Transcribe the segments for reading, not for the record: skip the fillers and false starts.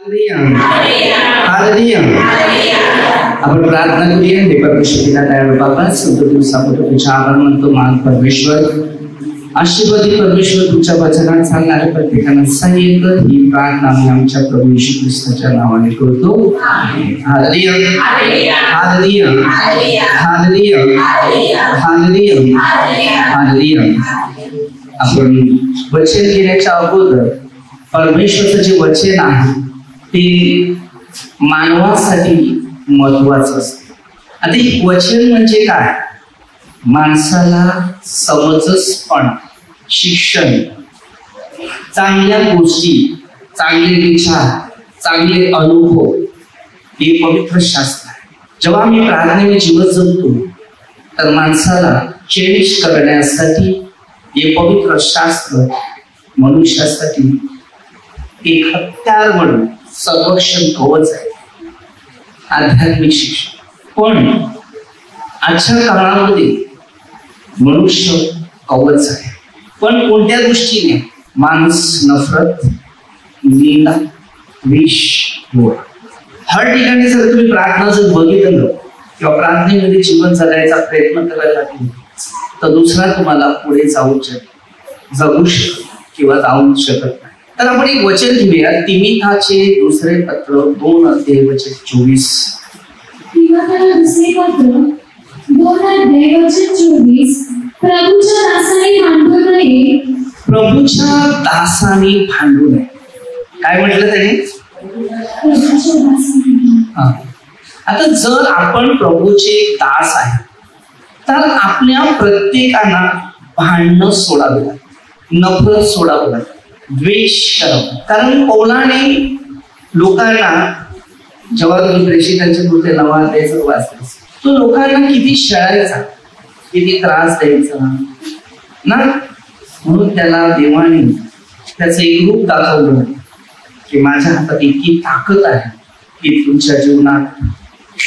Hallelujah. आपण प्रार्थना करूया. हे परमेश्वराला दयाळू बाबा, संत दिवसाबद्दल तुझा आभार मानतो. महान परमेश्वर, आशीर्वादी परमेश्वर, तुझ्या वचनात सांगणाऱ्या प्रत्येकाला सहाय्य कर. ही प्रार्थना आम्ही आमच्या प्रभू येशू ख्रिस्ताच्या नावाने करतो. Hallelujah. Hallelujah. Hallelujah. Hallelujah. Hallelujah. आपण वचन घेण्याच्या अगोदर परमेश्वराचं जे वचन आहे ते मानवासाठी महत्वाचं असतं. आता हे वचन म्हणजे काय? माणसाला समजसपण, शिक्षण, चांगल्या गोष्टी, चांगले विचार, चांगले अनुभव हे पवित्र शास्त्र आहे. जेव्हा आम्ही प्रार्थनेने जीवन जगतो तर माणसाला चेंज करण्यासाठी हे पवित्र शास्त्र मनुष्यासाठी एक हत्यार म्हणून संरक्षण कवच आहे, आध्यात्मिक शिक्षण. पण आजच्या काळामध्ये मनुष्य कवच आहे, पण कोणत्या दृष्टीने? माणूस नफरत, निंदा, विष, हर ठिकाणी जर तुम्ही प्रार्थना जर बघितलं किंवा प्रार्थनेमध्ये जीवन जगायचा प्रयत्न करायला लागले तर दुसरा तुम्हाला पुढे जगू शकत किंवा जाऊ शकत नाही. तर आपण एक वचन घेऊया. तिमिथाचे दुसरे पत्र 2:24. तिमिथाला दुसरे पत्र 2:24. प्रभूच्या दासाने भांडू नये. प्रभूच्या दासाने भांडू नये. काय म्हटलं त्याने? आता जर आपण प्रभूचे दास आहे तर आपल्या प्रत्येकाला भांडणं सोडावं लागतं, नफरत सोडावं लागतं, द्वेष करावं. कारण पौलाने लोकांना, जेव्हा तुम्ही प्रेषितांच्या कृत्य नवा द्यायचं वाचलं, तो लोकांना किती छळायचा, किती त्रास द्यायचा ना. म्हणून त्याला देवाने त्याचं एक रूप दाखवलं की माझ्या हातात इतकी ताकद आहे की तुमच्या जीवनात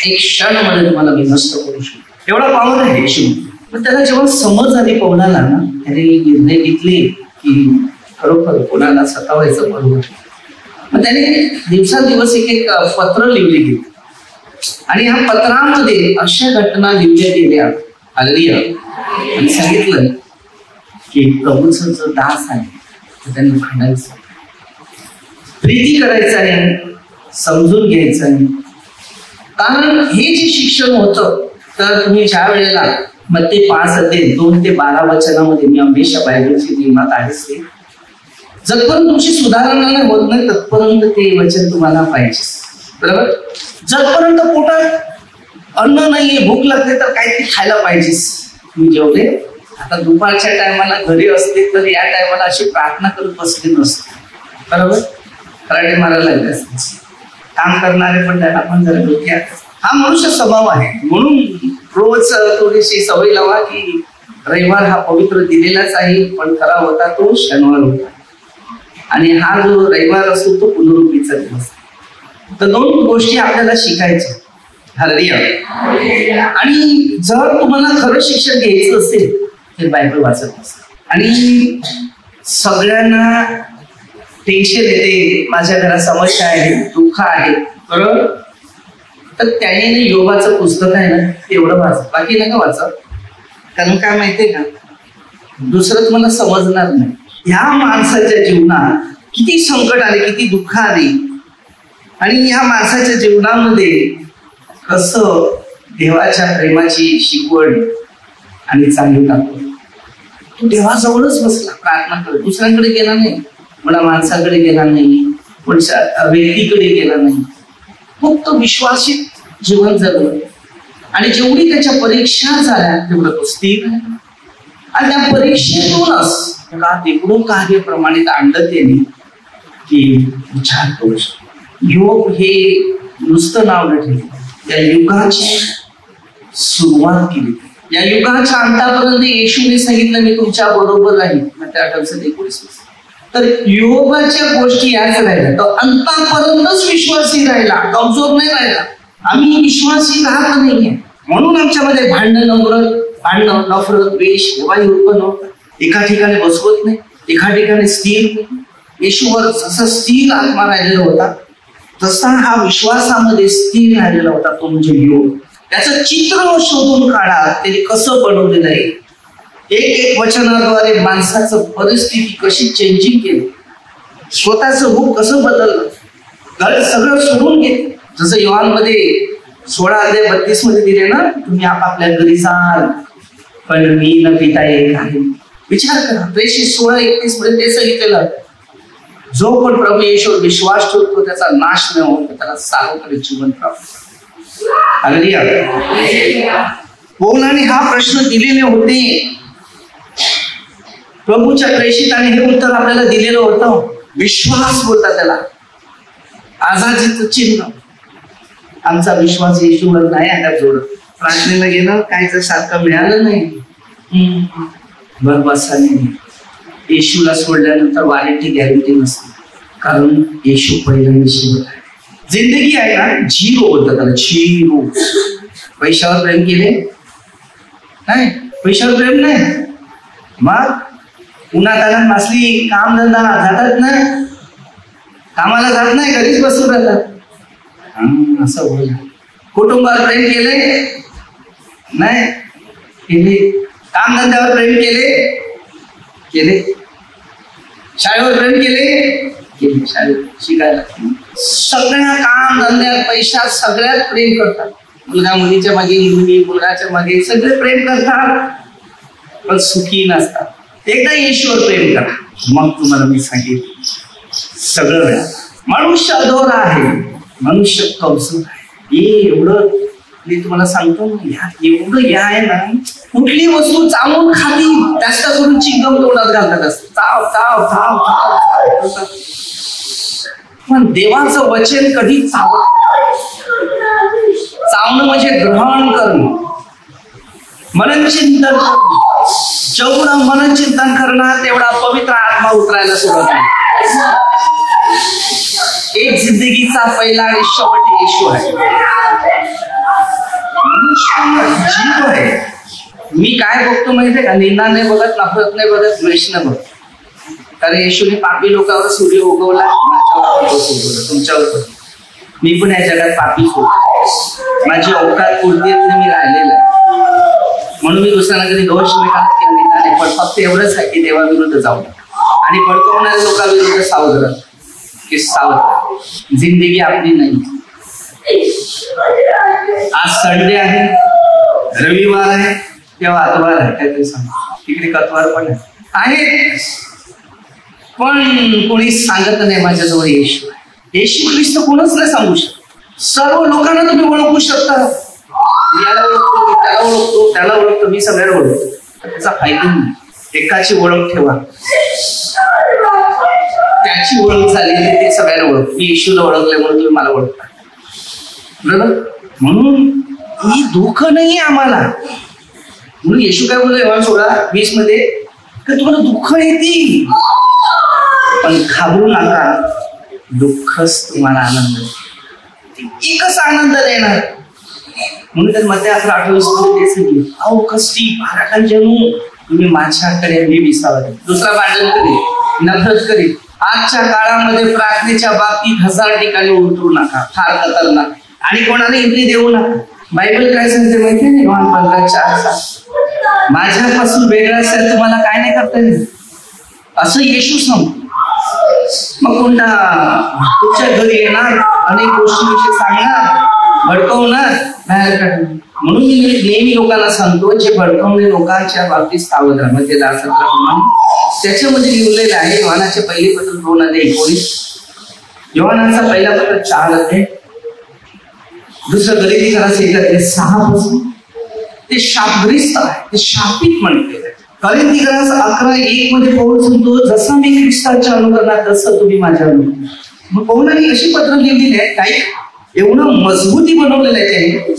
एक क्षणामध्ये तुम्हाला मी नष्ट करू शकतो. एवढा पावर आहे शिव. पण त्याला जेव्हा समज आली पौलाला ना, त्याने निर्णय घेतले की खरोखर कोणाला सतावायचं बरोबर. मग त्याने दिवसादिवस एक पत्र लिहिले गेले आणि ह्या पत्रामध्ये अशा घटना लिहिल्या गेल्या. हालेलुया. आणि सांगितलं की प्रभूचं जो दास आहे तर त्यांनी भांडायचं, प्रीती करायचं आहे, समजून घ्यायचं आहे. कारण हे जे शिक्षण होतं तर तुम्ही ज्या वेळेला मत्ती 5:2-12 मी हमेशा बायबलची नियमात आहेच ते, जरपर्यंत तुमची सुधारणा नाही होत नाही तत्पर्यंत ते वचन तुम्हाला पाहिजे. बरोबर? जरपर्यंत पोटात अन्न नाहीये, भूक लागते तर काहीतरी खायला पाहिजेच. तुम्ही जेवले, आता दुपारच्या टायमाला घरी असते तर या टायमाला अशी प्रार्थना करत बसली नसते. बरोबर? कराटे मारायला लागले असते. काम करणारे पण त्यांना पण जरा डोक्यात, हा मनुष्य स्वभाव आहे. म्हणून रोज थोडीशी सवय लावा की रविवार हा पवित्र दिलेलाच आहे, पण खरा होता तो शनिवार होता आणि हा जो रविवार असतो तो पुनरुत्तीचा दिवस. तर 2 गोष्टी आपल्याला शिकायच्या. हालेलुया. आणि जर तुम्हाला खरं शिक्षण घ्यायचं असेल तर बायबल वाचत असतं. आणि सगळ्यांना टेन्शन येते, माझ्या घरात समस्या आहे, दुःख आहे, बरोबर? तर त्याने योगाचं पुस्तक आहे ना तेवढं वाचा, बाकी नका वाचा. कारण काय माहितीये का, दुसरं तुम्हाला समजणार नाही. ह्या माणसाच्या जीवनात किती संकट आले, किती दुःख आली आणि ह्या माणसाच्या जीवनामध्ये कसं देवाच्या प्रेमाची शिकवण आणि चांगली टाकतो. तो देवाजवळच बसला, प्रार्थना करत, दुसऱ्यांकडे गेला नाही, कोणा माणसाकडे गेला नाही, कोणत्या व्यक्तीकडे गेला नाही, फक्त विश्वासित जीवन जगलं. आणि जेवढी त्याच्या परीक्षा झाल्या तेवढं तो स्थिर आहे. आणि त्या परीक्षेतूनच का तिकडून कार्य प्रमाणित आणलं त्याने की विचार करू शकतो. योग हे नुसतं नाव न ठेवलं, या युगाची सुरुवात केली. या युगाच्या अंतापर्यंत येशूने सांगितलं मी तुमच्या बरोबर राहील. त्या 19 तर योगाच्या गोष्टी याच राहिल्या, तर अंतापर्यंतच विश्वासी राहिला, कमजोर नाही राहिला. आम्ही विश्वासी राहत नाहीये म्हणून आमच्यामध्ये भांडण, नफरत, द्वेष हेवाही उत्पन्न होतात. एका ठिकाणी बसवत नाही, एका ठिकाणी स्थिर. येशूवर जसं स्थिर आत्मा राहिलेला होता तसा हा विश्वासामध्ये स्थिर राहिलेला होता तो म्हणजे योग. त्याचं चित्र शोधून काढा, त्याने कसं बनवलेलं आहे. एक एक वचनाद्वारे माणसाचं परिस्थिती कशी चेंजिंग केली, स्वतःचं रूप कसं बदललं, घर सगळं सोडून घेतलं. जसं योहानमध्ये 16:32 मध्ये दिले ना, तुम्ही आपापल्या घरी जाल पण मी न पिता एक आहे. विचार करा, प्रेषित 16:31 मध्ये ते सांगितलेलं, जो पण प्रभू येशूवर विश्वास ठेवतो त्याचा नाश न होतो, त्याला सार्वकालिक जीवन प्राप्त. हालेलुया. पौलाने हा प्रश्न दिलेले होते. प्रभूच्या प्रेषिताने हे उत्तर आपल्याला दिलेलं होतं. विश्वास बोलतात त्याला, आझादीचं चिन्ह. आमचा विश्वास येशूवर नाही आता जोडत. प्रार्थनेला गेलं काय तर सारखं मिळालं नाही. बरबासाने येशूला सोडल्यानंतर वारेंटी गॅरंटी नसते, कारण येशू पहिल्यांदा शेवट आहे. जिंदगी आहे ना, झिरो बोलतात त्याला, झिरो. पैशावर प्रेम केले नाही, पैशावर प्रेम नाही, मग उन्हातानात मासली काम धंदा जातात नाही, कामाला जात नाही, घरीच बसून राहतात. असं बोल. कुटुंबावर प्रेम केले नाही, केले. कामधंद्यावर प्रेम केले. शाळेवर प्रेम केले. शाळेत शिकायला सगळ्या काम धंद्यात पैशात सगळ्यात प्रेम करतात. मुलगा मुलीच्या मागे, मुलगी मुलगाच्या मागे सगळे प्रेम करतात, पण सुखी नसतात. एकदा येशूवर प्रेम करा, मग तुम्हाला मी सांगितलं सगळं वेळा. मनुष्य अधोर आहे, मनुष्य कमजोर आहे. एवढं मी तुम्हाला सांगतो ना, एवढं या आहे ना, कुठली वस्तू चावून खाली जास्त करून चिंगम तोंडात घालतात असते. चाव चाव चाव चाव. पण देवाचं वचन कधी चावणं म्हणजे ग्रहण करणं, मनचिंतन करणं. जेवढं मनचिंतन करणार तेवढा पवित्र आत्मा उतरायला सुरुवात होईल. एक जिंदगीचा पहिला आणि शेवट येशू आहे. जीव आहे. मी काय बघतो माहितीये का, निंदा नाही बघत, नफरत नाही बघत, द्वेष नाही बघत. कारण येशूने पापी लोकांवर सूर्य उगवला, तुमच्यावर. मी पण या जगात पापी होतो, माझी अवकात पूर्ती मी राहिलेला आहे. म्हणून मी दुसऱ्यांना कधी दोष नाही घालत किंवा निंदा नाही, पण फक्त एवढंच आहे की देवाविरुद्ध जाऊ आणि भडकवणाऱ्या लोकांविरुद्ध सावध राहा. की सावध, जिंदगी आपली नाही. आज संडे आहे, रविवार आहे, तेव्हा अतवार आहे, काहीतरी सांग. तिकडे कतवार पण आहे, पण कोणी सांगत नाही माझ्याजवळ येशू आहे. येशू ख्रिस्त कोणच नाही सांगू शकत. सर्व लोकांना तुम्ही ओळखू शकता. याला ओळखतो, त्याला ओळखतो, त्याला ओळखतो, मी सगळ्यांना ओळखतो. त्याचा फायदा नाही. एकाची ओळख ठेवा, त्याची ओळख झाली ते सगळ्यांना ओळख. मी येशूला ओळखल्यामुळे तुम्ही मला ओळखता. बरोबर. म्हणून ही दुःख नाही आम्हाला. म्हणून येशू काय बोलतो योहान 16:20 मध्ये, की तुम्हाला दुःख येतील पण घाबरू नका, दुःखच तुम्हाला आनंद देईल. एकच आनंद देणार. म्हणून तर मध्ये 11:28 मध्ये ते सांगितले, अहो कष्टी भाराखांजनू तुम्ही माझ्याकडे मी विसावा दे. दुसरा भांडण करेल, नफरत करेल. आजच्या काळामध्ये प्रार्थनेच्या बाबतीत 1000 ठिकाणी उतरू नका, फार खतरनाक. आणि कोणाला इंद्री देऊ नका. बायबल काय सांगते माहिती आहे? योहान 15:4 माझ्यापासून वेगळं असेल तुम्हाला काय नाही करता येईल असं येशू सांगतो. मग कोणता तुमच्या घरी येणार, अनेक गोष्टींविषयी सांगणार, भडकवणार, बाहेर काढणार. म्हणून मी नेहमी लोकांना सांगतो, जे भडकवणे लोकांच्या बाबतीत सावध राहा. म्हणजे त्याच्यामध्ये लिहिलेलं आहे योहानाचे पहिले पत्र 2:19, योहानाचा पहिला पत्र 4 दुसरं गलिती करायचं 1:6 ते शापग्रस्त आहे, ते शापित म्हणते. गलिती करायचं 11:1 मध्ये पौल सांगतो, जसं मी ख्रिस्ताच्या अनुकरणात तसं तुम्ही माझ्या अनुकरणात. मग पौलांनी अशी पत्र लिहिलेली आहे, काही एवढं मजबूती बनवलेलं आहे त्याने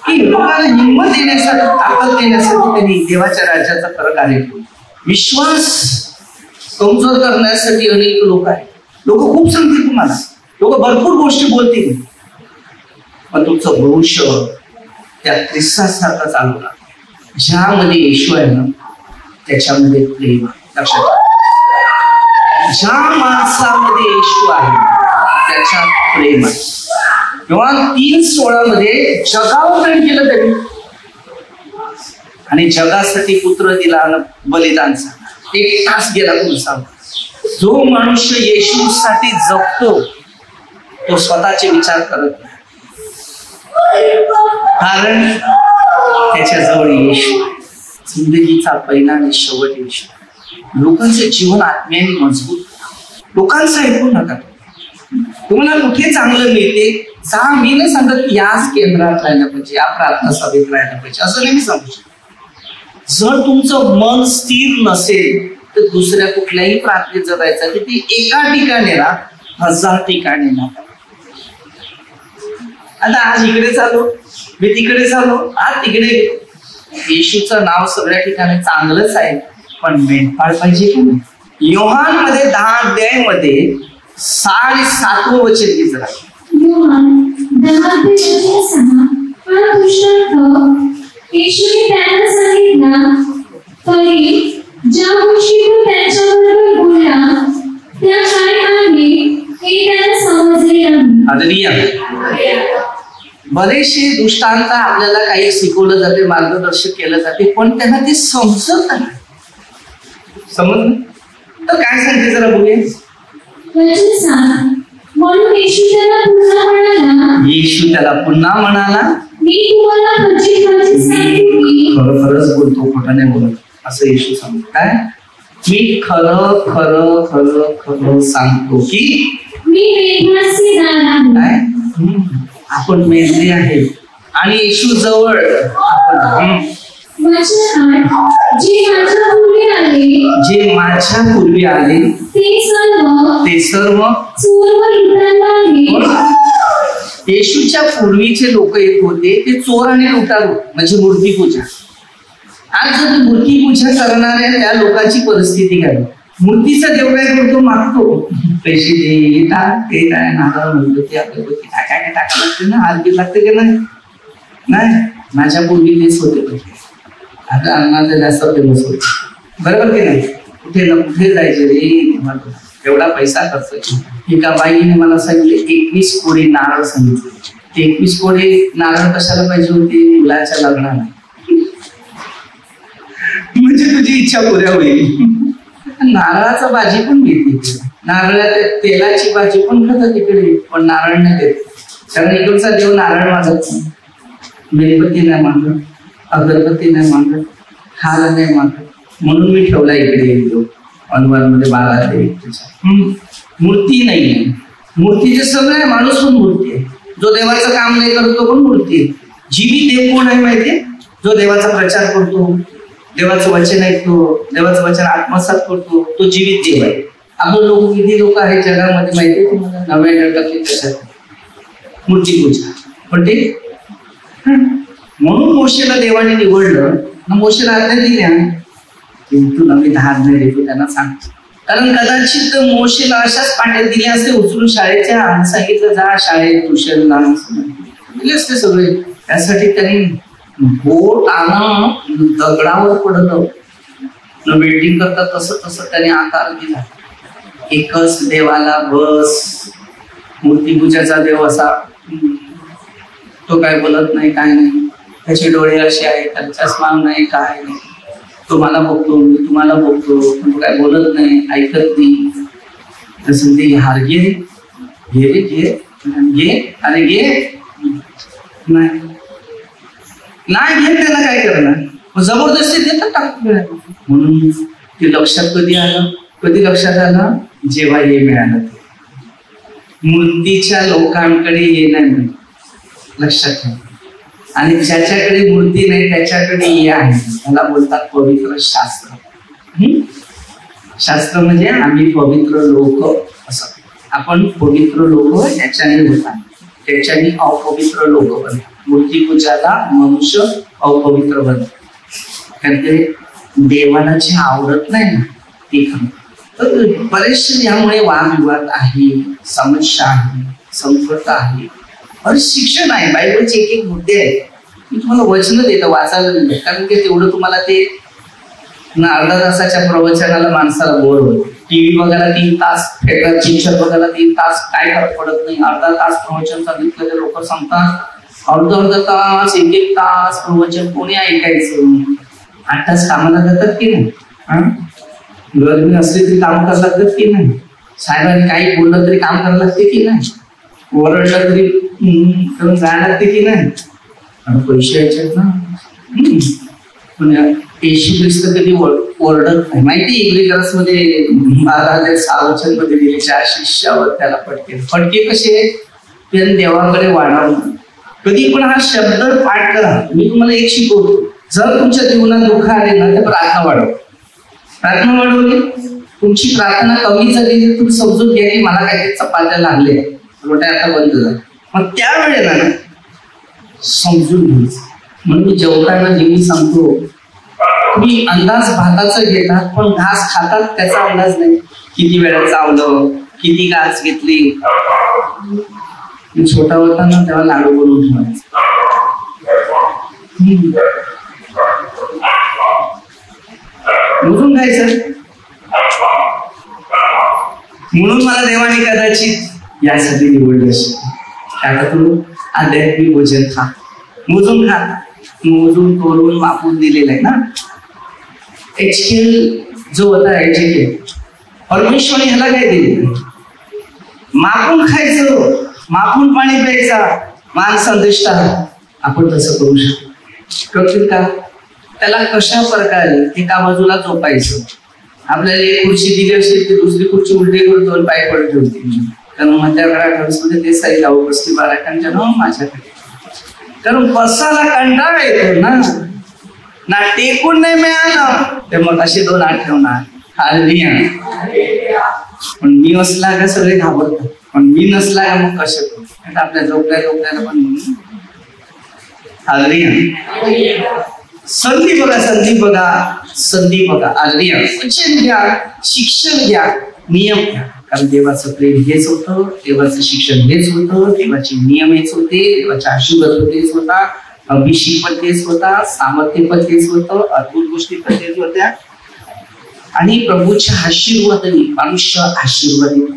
की लोकांना हिंमत देण्यासाठी, ताकद देण्यासाठी त्यांनी देवाच्या राज्याचा खरं कार्य केलं. विश्वास कमजोर करण्यासाठी अनेक लोक आहेत. लोक खूप सांगतील तुम्हाला, लोक भरपूर गोष्टी बोलतील, पण तुमचं भविष्य त्या ख्रिस्तासारखं चालू लागतं. ज्यामध्ये येशू आहे ना त्याच्यामध्ये प्रेम. लक्षात, ज्या माणसामध्ये येशू आहे त्याच्या प्रेम आहे. किंवा 3:16 मध्ये जगावर प्रेम केलं त्यांनी आणि जगासाठी पुत्र दिला बलिदानचा. 1 तास गेला तुमचा. जो मनुष्य येशूसाठी जगतो तो स्वतःचे विचार करत नाही, कारण त्याच्याजवळ येशू आहे. जिंदगीचा पहिला आणि शेवट येशू. लोकांचे जीवन आत्म्याने मजबूत. लोकांचं ऐकू नका. तुम्हाला कुठे चांगलं मिळते जा. मी नाही सांगत की याच केंद्रात राहायला पाहिजे, या प्रार्थना सभेत राहायला पाहिजे, असं नाही मी सांगू शकतो. जर तुमचं मन स्थिर नसेल तर दुसऱ्या कुठल्याही प्रार्थनेत जर जायचं तर ती एका ठिकाणी ना 1000 ठिकाणी ना. आता आज इकडे चालू, मी तिकडे चालू, आज तिकडे. येशूचं नाव सगळ्या ठिकाणी चांगलंच आहे, पण मेंढपाळ पाहिजे की नाही. योहान मध्ये 10 अध्यायामध्ये 7.5 वचन दिसला. येशूने त्यांना सांगितलं, तरी ज्या गोष्टी तू त्यांच्याबरोबर बोलला त्या काय आहे हे त्यांना समजले नाही. बरेचसे दृष्टांत आपल्याला काही शिकवलं जाते, मार्गदर्शन केलं जाते, पण त्यांना ते समजत नाही. समजलं तर काय सांगते जरा बोलूया. म्हणून येशू त्याला पुन्हा म्हणाला, मी तुम्हाला खरंच खरंच बोलतो, खोटं नाही बोलत असं येशू सांगतो. काय? मी खरं खरं खरं खरं सांगतो की काय आपण मेंढरे आहे आणि येशू जवळ जे माझ्या पूर्वी आले ते सर्व येशूच्या पूर्वीचे लोक येत होते ते चोर आणि लुटारू, म्हणजे मूर्तीपूजा. आज जर मूर्ती पूजा करणाऱ्या त्या लोकांची परिस्थिती काय? मूर्तीचा देव काय करतो? मागतो, पैसे दे, टाक, ते काय नारळ म्हणतो ते आपल्या काय काय टाकायला लागते ना, हात लागते की नाही. माझ्या पूर्वी तेच होते पैसे. आता अन्नाचं जास्त फेमस होते, बरोबर की नाही. कुठे ना कुठे जायचे रे, एवढा पैसा खर्च. एका बाईने मला सांगितले 21 कोडी नारळ सांगितले. ते 21 कोडी नारळ कशाला पाहिजे होते? मुलाच्या लग्नाला. म्हणजे तुझी इच्छा पुऱ्या होईल. नारळाचा भाजी पण मिळते, नारळाच्या तेलाची भाजी पण खातात तिकडे, पण नारळ नाही देत. कारण इकडचा देव नारळ मागत नाही, मेणबत्ती नाही मागत, अगरबत्ती नाही मागत, हार नाही मागत. म्हणून मी ठेवला इकडे देव अनवरमध्ये 12 देवी. मूर्ती नाहीये. मूर्तीचे सगळे माणूस पण मूर्ती आहे. जो देवाचं काम नाही करतो पण मूर्ती आहे. जीवित देव कोण आहे माहितीये? जो देवाचा प्रचार करतो, देवाचं वचन ऐकतो, देवाचं वचन आत्मसात करतो, तो जीवित देव आहे. आपण लोक किती लोक आहेत जगामध्ये माहितीये तुम्हाला? 99% त्याच्यात मूर्तीपूजा. पण ते म्हणून मोशेला देवाने निवडलं. मोशेला आज्ञा दिल्या, तुला मी 10 आज्ञा देतो त्यांना सांग. कारण कदाचित मोशेला अशाच पाट्यात दिले असते उचलून शाळेच्या आणि सांगितलं जा शाळेत ट्युशनला दिले असते सगळे. त्यासाठी त्यांनी बोट आणून दगडावर पडलं, वेल्डिंग करतात तसं तसं त्याने आकार दिला. एकच देवाला बस. मूर्तीपूजाचा देव असा, तो काय बोलत नाही, काय नाही. त्याचे डोळे असे आहेत, त्याचा चष्मा नाही, काय नाही. तो मला बघतो, मी तुम्हाला बघतो, पण काय बोलत नाही, ऐकत नाही. तसं ते हार घे घे रे घे घे, अरे घे नाही घेत, त्याला काय करणार? जबरदस्ती देतात टाकून. म्हणून ते लक्षात कधी आलं? कधी लक्षात आलं? जेव्हा हे मिळालं. मूर्तीच्या लोकांकडे हे नाही, लक्षात ठेवा. आणि ज्याच्याकडे मूर्ती नाही त्याच्याकडे हे आहे. त्याला बोलतात पवित्र शास्त्र. शास्त्र म्हणजे आम्ही पवित्र लोक असं. आपण पवित्र लोक याच्याने होतात, त्याच्याने अपवित्र लोक बनतात. मूर्तीपूजाला मनुष्य अपवित्र बनतात, कारण ते देवाला जे आवडत नाही ना ते खरं. तर बरेचसे यामुळे वादविवाद आहे, समस्या आहे, संकट आहे. अरे शिक्षण आहे, बायबलचे एक मुद्दे आहेत. मी तुम्हाला वचन देतो वाचायला दिलं, कारण की तेवढं तुम्हाला ते अर्धा तासाच्या प्रवचनाला माणसाला बोर होते. टीव्ही बघायला 3 तास, थिएटर पिक्चर बघायला 3 तास, काय फरक पडत नाही. अर्धा तास प्रवचन सांगितलं तर लोक सांगतात अर्धा तास, 1 तास प्रवचन कोणी ऐकायचं. 8 तास कामाला जातात की नाही? गरमी असली तरी काम करायला लागतात की नाही? साहेबांनी काही बोललं तरी काम करायला लागते की नाही? ओरडलं तरी करून जायला लागते की नाही? पैसे यायचे ना. पण येशू ख्रिस्त कधी ओरडत नाही. माहिती इंग्लिश मध्ये 12,6 मध्ये दिले 4 शिष्यावर त्याला फटके कसे त्यांनी देवाकडे वाढवणं. कधी पण हा शब्द पाठ करा. मी तुम्हाला एक शिकवतो, जर तुमच्या जीवनात दुःख आले ना तर प्रार्थना वाढव. प्रार्थना वाढवली, तुमची प्रार्थना कमी झाली तर तुम्ही समजून घ्या की मला काही चपात्या लागले, रोट्या आता बंद झाल्या. मग त्यावेळेला ना समजून घ्यायचं. म्हणून मी जेवताना नेहमी सांगतो, तुम्ही अंदाज भाताचं घेतात पण घास खातात त्याचा अंदाज नाही. किती वेळा चावलं, किती घास घेतली. मी छोटा होता ना तेव्हा लाडू बनवून ठेवायचा. मोजून खायचं. म्हणून मला देवाने कदाचित यासाठी निवडलं असेल. आता तू आध्यात्मिक भोजन खा, मोजून खा. मोजून तोलून मापून दिलेलं आहे ना. HKL जो होता HKL, परमेश्वराने ह्याला काय दिले? मापून खायचं, मापून पाणी प्यायचा. मान संदेष्टा आपण तसं करू शकतो. कळतील का? त्याला कशा प्रकारे एका बाजूला झोपायचं. आपल्याला एक खुर्ची दिली असेल ती दुसरी खुर्ची उलटी करून 2 पाय पडत होती. कारण मध्ये ते साई लावू बसली 12 कांच्या ना माझ्याकडे. कारण बसायला कंटाळा येतो ना टेकून नाही मिळालं ते मग असे 2 हात ठेवणार. हालेलुया. पण मी असला का सगळे घाबरतात, पण मी नसला का मग कसे करू? आपल्या झोपल्याला पण म्हणून हालेलुया. संधी बघा, संधी बघा, संधी बघा. हालेलुया. वचन घ्या, शिक्षण घ्या, नियम घ्या. कारण देवाचं प्रेम हेच होतं, देवाचं शिक्षण हेच होतं, देवाचे नियम हेच होते, देवाचा आशीर्वाद तेच होता, अभिषेक पण तेच होता, सामर्थ्य पण तेच होतं, अद्भुत गोष्टी पण तेच होत्या. आणि प्रभूच्या आशीर्वादाने मनुष्य आशीर्वादित.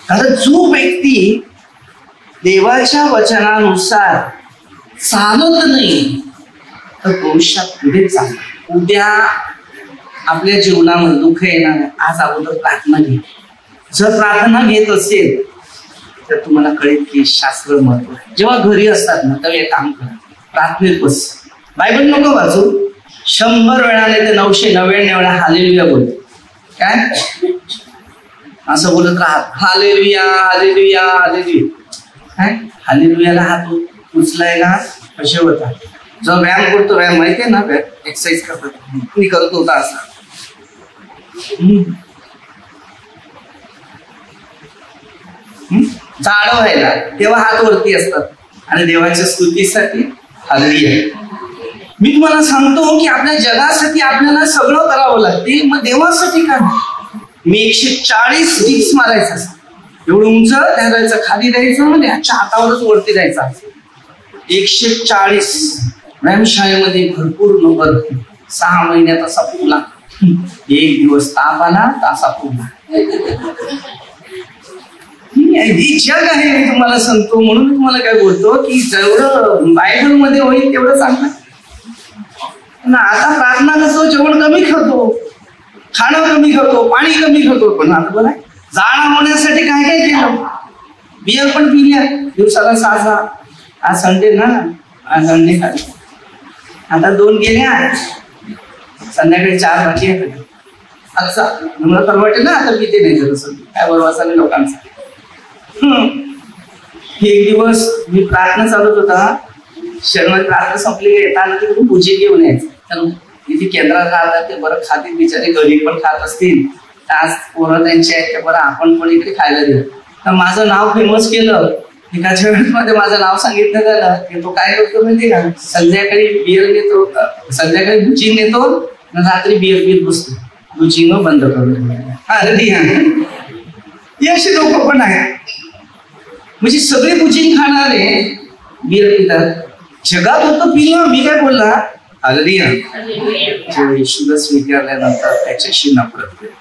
कारण जो व्यक्ती देवाच्या वचनानुसार चालत नाही तर भविष्यात पुढे चालत. उद्या आपल्या जीवनामध्ये दुःख येणार आहे, आज अगोदर प्रार्थना घे. जर प्रार्थना घेत असेल तर तुम्हाला कळेल की शास्त्र महत्व आहे. जेव्हा घरी असतात ना तेव्हा एक काम करा, प्रार्थनेत बस. बायबल नको वाचू. 100 वेळा नाही तर 999 वेळा हालेलुया बोल. काय असं बोलत राहा, हालेलुया हालेलुया हालेलुया. काय हालेलुयाला हात उचलाय ना कसे होता. जो व्यायाम करतो, व्यायाम माहितीये ना, एक्सरसाइज करतो, मी करत होता असं. जाड व्हायला तेव्हा हात वरती असतात आणि देवाच्या स्तुतीसाठी हालेलुया. मी तुम्हाला सांगतो की आपल्या जगासाठी आपल्याला सगळं करावं लागते, मग देवासाठी काय? मी 140 डिक्स मारायचा, एवढं उंच द्यायचं, खाली द्यायचं, म्हणजे ह्याच्या हातावरच वरती द्यायचा. 140 व्यायामशाळेमध्ये भरपूर नंबर. 6 महिन्यात असा पुला, 1 दिवस ताप आला तासा पुला. ही जग आहे, मी तुम्हाला सांगतो. म्हणून मी तुम्हाला काय बोलतो की जेवढं बायबल मध्ये होईल तेवढं चांगलं. आता प्रार्थना करतो, जेवण कमी खातो, खाणं कमी खातो, पाणी कमी खातो, पण आता बरं जाणं होण्यासाठी काय काय केलं? बियर पण पिल्या दिवसाला 6. आज संडे ना, आज संडे खाली. आता 2 गेल्या, संध्याकाळी 4 बाकी आहे. अच्छा मला परवडते ना, आता पिते नाही जर काय बरोबर लोकांचा. एक दिवस मी प्रार्थना चालत होता, शनिवारी प्रार्थना संपली, येताना तिकडून भुजी घेऊन यायचं. तर इथे केंद्रात राहतात ते बरं खातील, बिचारे घरी पण खात असतील, आज पोरं त्यांचे आहेत ते बरं आपण पण इकडे खायला देऊ. तर माझं नाव फेमस केलं. एकाच्या वेळेस मध्ये माझं नाव सांगितलं त्याला की तो काय करतो माहिती का, संध्याकाळी बियर नेतो, संध्याकाळी भुजी नेतो, रात्री बियर पीत बसतो, भुजी न बंद करतो. अरे हे असे लोक पण आहेत, म्हणजे सगळे भुजी खाणारे बियर पितात. जगात होतं पिलं. मी काय बोलला, हालेलुया. जेव्हा येशूला स्वीकारल्यानंतर त्याच्याशी नफरत केली.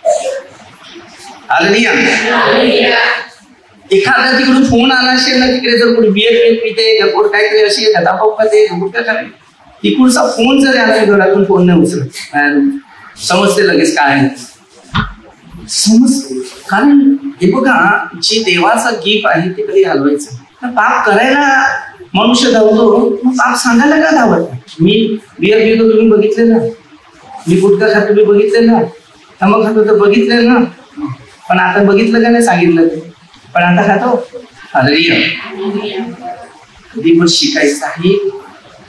हालेलुया. एखादा तिकडून फोन आला असेल ना, तिकडे जर कोणी बियर पिते कोण काहीतरी अशी गदापावते तिकडचा फोन जर आला घरातून फोन नाही उचलत, समजते लगेच काय आहे, समजते. कारण हे बघा, जे देवाचा गिफ्ट आहे ते कधी घालवायचं. पाप करायला मनुष्य धावतो, पाप सांगायला का धावत? मी बियर पितो तुम्ही बघितले ना, मी गुटखा खातो तुम्ही बघितले ना, तंबाखू खातो तर बघितले ना, पण आता बघितलं का नाही सांगितलं ते, पण आता खातो. हालेलुया. कधी पण शिकायचं आहे,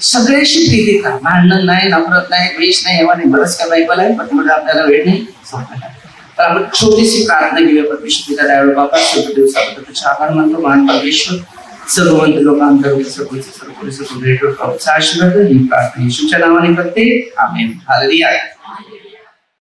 सगळ्याशी प्रीती का, भांडण नाही, नफरत नाही, द्वेष नाही, एव्हा नाही. बरंच काय बायबल आहे, पण आपल्याला वेळ नाही. तर आपण छोटीशी प्रार्थना घेऊया. परमेश्वर पिता दयाळू बाबा, शुभ दिवसाबद्दल तुझे आभार मानतो. महान परमेश्वर, सर्ववंत लोकांतर सर्व आशीर्वाद ही प्रार्थना येशूच्या नावाने करते. आमेन. हालेलुया.